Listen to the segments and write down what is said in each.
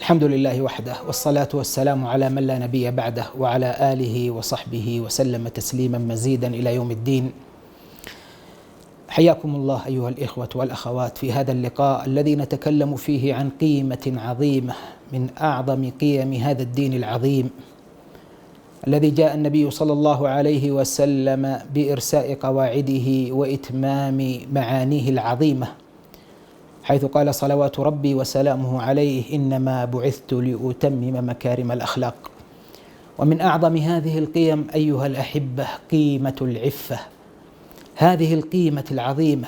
الحمد لله وحده، والصلاة والسلام على من لا نبي بعده، وعلى آله وصحبه وسلم تسليما مزيدا إلى يوم الدين. حياكم الله أيها الإخوة والأخوات في هذا اللقاء الذي نتكلم فيه عن قيمة عظيمة من أعظم قيم هذا الدين العظيم، الذي جاء النبي صلى الله عليه وسلم بإرساء قواعده وإتمام معانيه العظيمة، حيث قال صلوات ربي وسلامه عليه: إنما بعثت لأتمم مكارم الأخلاق. ومن أعظم هذه القيم أيها الأحبة قيمة العفة، هذه القيمة العظيمة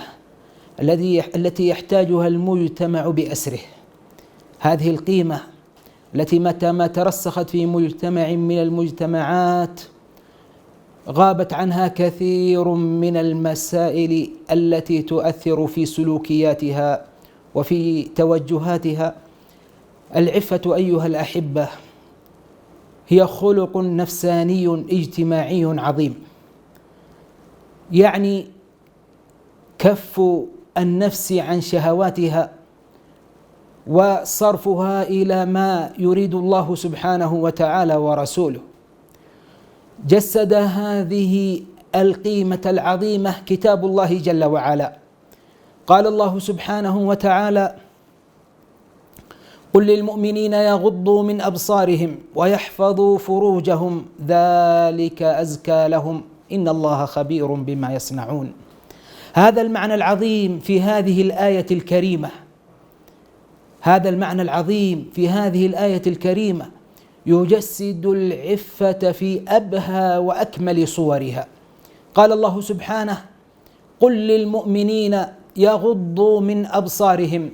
التي يحتاجها المجتمع بأسره، هذه القيمة التي متى ما ترسخت في مجتمع من المجتمعات غابت عنها كثير من المسائل التي تؤثر في سلوكياتها وفي توجهاتها. العفة أيها الأحبة هي خلق نفساني اجتماعي عظيم، يعني كف النفس عن شهواتها وصرفها إلى ما يريد الله سبحانه وتعالى ورسوله. جسد هذه القيمة العظيمة كتاب الله جل وعلا. قال الله سبحانه وتعالى: قل للمؤمنين يغضوا من أبصارهم ويحفظوا فروجهم ذلك أزكى لهم إن الله خبير بما يصنعون. هذا المعنى العظيم في هذه الآية الكريمة، هذا المعنى العظيم في هذه الآية الكريمة يجسد العفة في أبهى وأكمل صورها. قال الله سبحانه: قل للمؤمنين يغضوا من أبصارهم.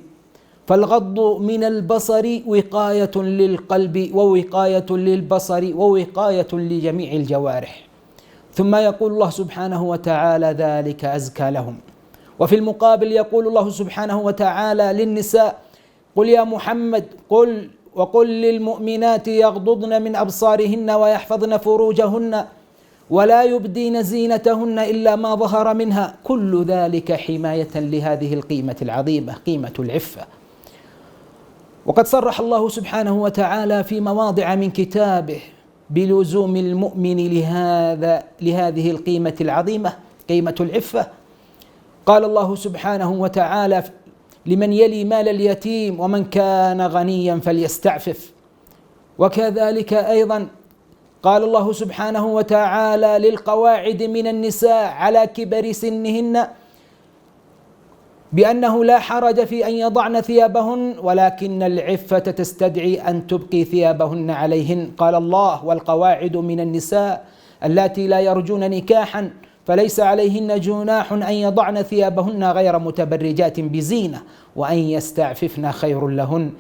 فالغض من البصر وقاية للقلب ووقاية للبصر ووقاية لجميع الجوارح. ثم يقول الله سبحانه وتعالى: ذلك أزكى لهم. وفي المقابل يقول الله سبحانه وتعالى للنساء: قل يا محمد وقل للمؤمنات يغضضن من أبصارهن ويحفظن فروجهن ولا يبدين زينتهن إلا ما ظهر منها، كل ذلك حماية لهذه القيمة العظيمة، قيمة العفة. وقد صرح الله سبحانه وتعالى في مواضع من كتابه بلزوم المؤمن لهذه القيمة العظيمة، قيمة العفة. قال الله سبحانه وتعالى: لمن يلي مال اليتيم ومن كان غنيا فليستعفف. وكذلك أيضا قال الله سبحانه وتعالى للقواعد من النساء على كبر سنهن بأنه لا حرج في أن يضعن ثيابهن ولكن العفة تستدعي أن تبقي ثيابهن عليهن. قال الله: والقواعد من النساء اللاتي لا يرجون نكاحا فليس عليهن جناح أن يضعن ثيابهن غير متبرجات بزينة وأن يستعففن خير لهن.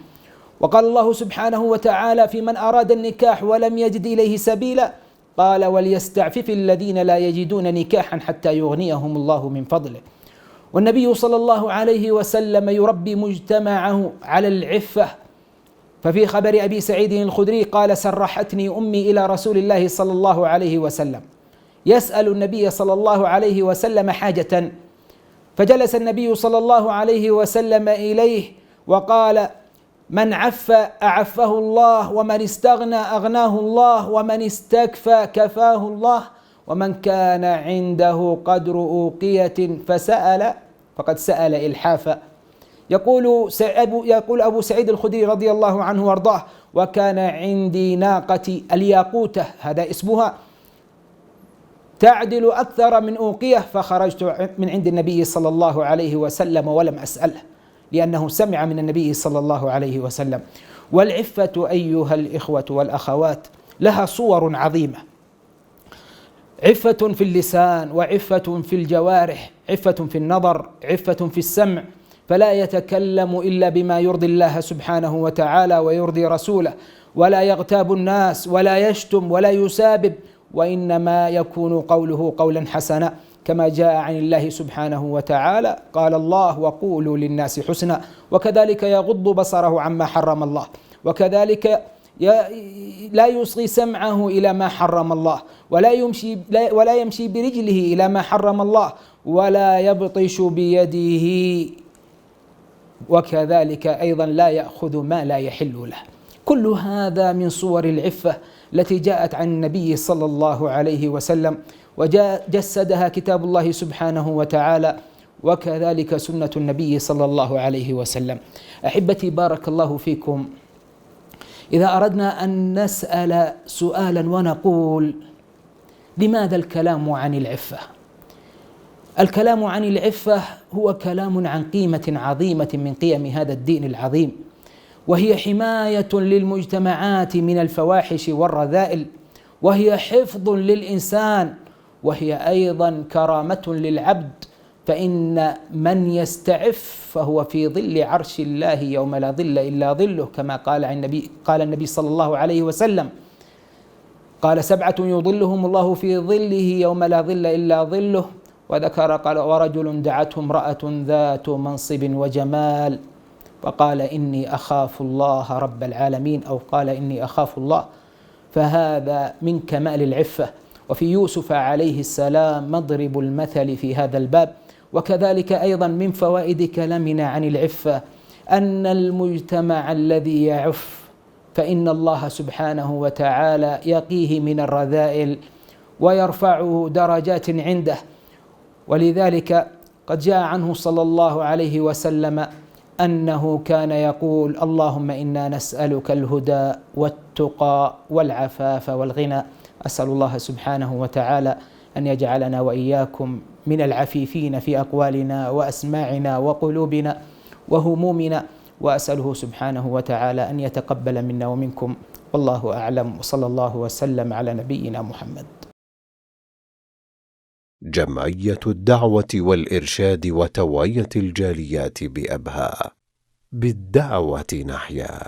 وقال الله سبحانه وتعالى في من أراد النكاح ولم يجد إليه سبيلا، قال: وليستعفف الذين لا يجدون نكاحا حتى يغنيهم الله من فضله. والنبي صلى الله عليه وسلم يربي مجتمعه على العفة، ففي خبر أبي سعيد الخدري قال: سرحتني أمي إلى رسول الله صلى الله عليه وسلم يسأل النبي صلى الله عليه وسلم حاجة، فجلس النبي صلى الله عليه وسلم إليه وقال: من عف أعفه الله، ومن استغنى أغناه الله، ومن استكفى كفاه الله، ومن كان عنده قدر أوقية فسأل فقد سأل إلحافا. يقول أبو سعيد الخدري رضي الله عنه وارضاه: وكان عندي ناقة الياقوتة، هذا اسمها، تعدل أكثر من أوقية، فخرجت من عند النبي صلى الله عليه وسلم ولم أسأله، لأنه سمع من النبي صلى الله عليه وسلم. والعفة أيها الإخوة والأخوات لها صور عظيمة، عفة في اللسان، وعفة في الجوارح، عفة في النظر، عفة في السمع، فلا يتكلم إلا بما يرضي الله سبحانه وتعالى ويرضي رسوله، ولا يغتاب الناس ولا يشتم ولا يسابب، وإنما يكون قوله قولا حسنا، كما جاء عن الله سبحانه وتعالى: قال الله: وقولوا للناس حسنا. وكذلك يغض بصره عما حرم الله، وكذلك لا يصغي سمعه إلى ما حرم الله، ولا يمشي برجله إلى ما حرم الله، ولا يبطش بيده، وكذلك أيضا لا يأخذ ما لا يحل له. كل هذا من صور العفة التي جاءت عن النبي صلى الله عليه وسلم، وجسدها كتاب الله سبحانه وتعالى، وكذلك سنة النبي صلى الله عليه وسلم. أحبتي بارك الله فيكم، إذا أردنا أن نسأل سؤالا ونقول لماذا الكلام عن العفة؟ الكلام عن العفة هو كلام عن قيمة عظيمة من قيم هذا الدين العظيم، وهي حماية للمجتمعات من الفواحش والرذائل، وهي حفظ للإنسان، وهي أيضا كرامة للعبد، فإن من يستعف فهو في ظل عرش الله يوم لا ظل إلا ظله، كما قال النبي صلى الله عليه وسلم، قال 7 يظلهم الله في ظله يوم لا ظل إلا ظله، وذكر قال ورجل دعته امرأة ذات منصب وجمال وقال إني أخاف الله رب العالمين، أو قال إني أخاف الله، فهذا من كمال العفة. وفي يوسف عليه السلام مضرب المثل في هذا الباب. وكذلك أيضا من فوائد كلامنا عن العفة أن المجتمع الذي يعف فإن الله سبحانه وتعالى يقيه من الرذائل ويرفعه درجات عنده. ولذلك قد جاء عنه صلى الله عليه وسلم أنه كان يقول اللهم إنا نسألك الهدى والتقى والعفاف والغنى. أسأل الله سبحانه وتعالى أن يجعلنا وإياكم من العفيفين في أقوالنا وأسماعنا وقلوبنا وهمومنا، وأسأله سبحانه وتعالى أن يتقبل منا ومنكم، والله أعلم، وصلى الله وسلم على نبينا محمد. جمعية الدعوة والإرشاد وتوعية الجاليات بأبها، بالدعوة نحيا.